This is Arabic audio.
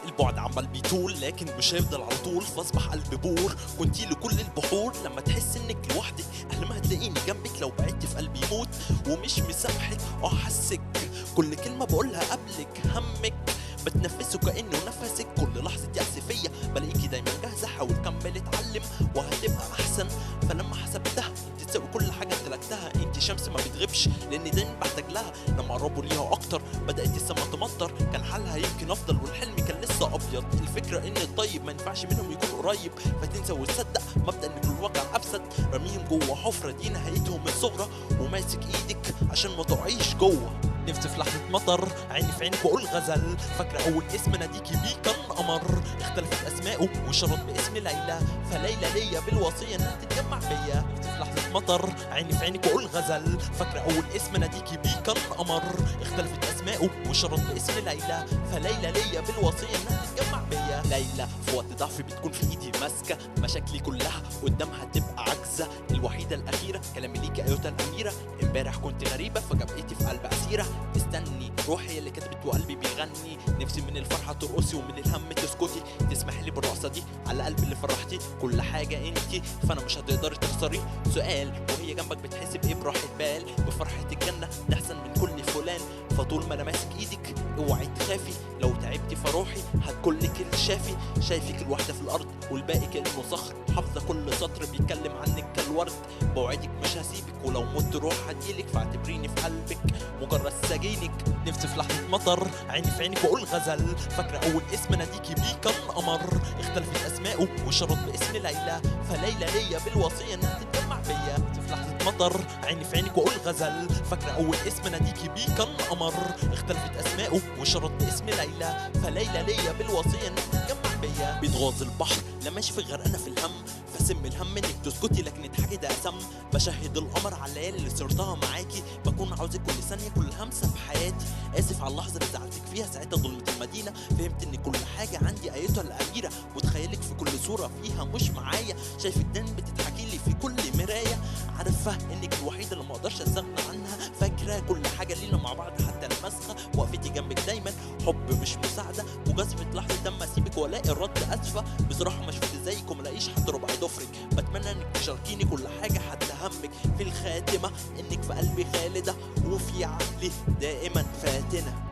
البعد عمال بيطول لكن مش هيفضل على طول، فاصبح قلب بور. كنتي لكل البحور لما تحس انك لوحدك، اهل ما هتلاقيني جنبك لو بعدت في قلبي يموت. ومش مسامحك حسك، كل كلمة بقولها قبلك همك بتنفسه كأنه نفسك. كل لحظة يأس فيا بلاقيكي دايما جاهزة، حاول كمل اتعلم وهتبقى أحسن. فلما حسبتها انت تساوي كل حاجة امتلكتها، انت شمس ما بتغيبش لأني دايما بحتاج لها. لما قربوا ليها أكتر بدأت السما تمطر، كان حالها يمكن أفضل والحلم كان لسه أبيض. الفكرة إن الطيب ما ينفعش منهم يكون قريب، فتنسى وتصدق مبدأ إن كل واقع أفسد. رميهم جوه حفرة دي نهايتهم الصغرى، وماسك إيدك عشان ما تقعيش جوه. نفسي في لحظة مطر عيني في عينك وأقول غزل، فاكرة أول اسم ناديكي بيه كان قمر. اختلفت أسماؤه وشرط باسم ليلى، فليلى ليا بالوصية إنها تتجمع بيا. نفسي في لحظة مطر عيني في عينك وأقول غزل، فاكرة أول اسم ناديكي بيه كان قمر. اختلفت أسماؤه وشرط باسم ليلى، فليلى ليا بالوصية إنها تتجمع بيا. ليلى في وقت ضعفي بتكون في إيدي ماسكة، مشاكلي كلها قدامها تبقى عجزة. الوحيدة الأخيرة كلامي ليكي أيوة الأميرة، امبارح كنت غريبة فجأة بقيتي في قلب أسيرة. استني روحي اللي كتبت وقلبي بيغني، نفسي من الفرحة ترقصي ومن الهم تسكتي. تسمحي لي بالرقصة دي على قلبي اللي فرحتي، كل حاجة انتي فانا مش هتقدري تخسري. سؤال وهي جنبك بتحسي بايه براحة بال؟ بفرحة الجنة ده احسن من كل فلان. فطول ما انا ماسك ايدك اوعي تخافي، لو تعبتي فروحي هتكلك الشافي. شايفك الوحدة في الارض والباقي كأنه صخر، حافظة كل سطر بيتكلم عنك كالورد. بوعدك مش هسيبك ولو مت روح هجيلك، فاعتبريني في قلبك مجرد سجينك. نفسي في لحظة مطر عيني في عينك وأقول غزل، فاكرة أول اسم ناديكي بيه كان قمر. اختلفت أسماؤه وشرط باسم ليلى، فليلى ليا بالوصية إنها تتجمع بيا. نفسي في لحظة مطر عيني في عينك وأقول غزل، فاكرة أول اسم ناديكي بيه كان قمر. اختلفت أسماؤه وشرط باسم ليلى، فليلى ليا بالوصية إنها تتجمع بيا. بيتغاظ البحر لما اشوفك غرقانة في الهم، فسم الهم انك تسكتي لكن اضحكي ده اسم. بشهد القمر على الليالي اللي صرتها معاكي، بكون عاوزك كل ثانيه كل همسه في حياتي. اسف على اللحظه اللي زعلتك فيها ساعتها ظلمه المدينه، فهمت ان كل حاجه عندي ايتها الاميره. متخيلك في كل صوره فيها مش معايا، شايفك دايما بتضحكي لي في كل مرايه. عارفه انك الوحيده اللي ما اقدرش استغنى عنها، فاكره كل حاجه لينا مع بعض حتى المسخه. وقفتي جنبك دايما حب مش مساعده، مجازفه لحظه لما اسيبك والاقي الرد اسفه. بصراحه ما شفت زيك وملاقيش حد ربع ضفرك، بتمنى انك تشاركيني كل حاجه حتى همك. في الخاتمه انك في قلبي خالده، وفي عقلي دائما فاتنه.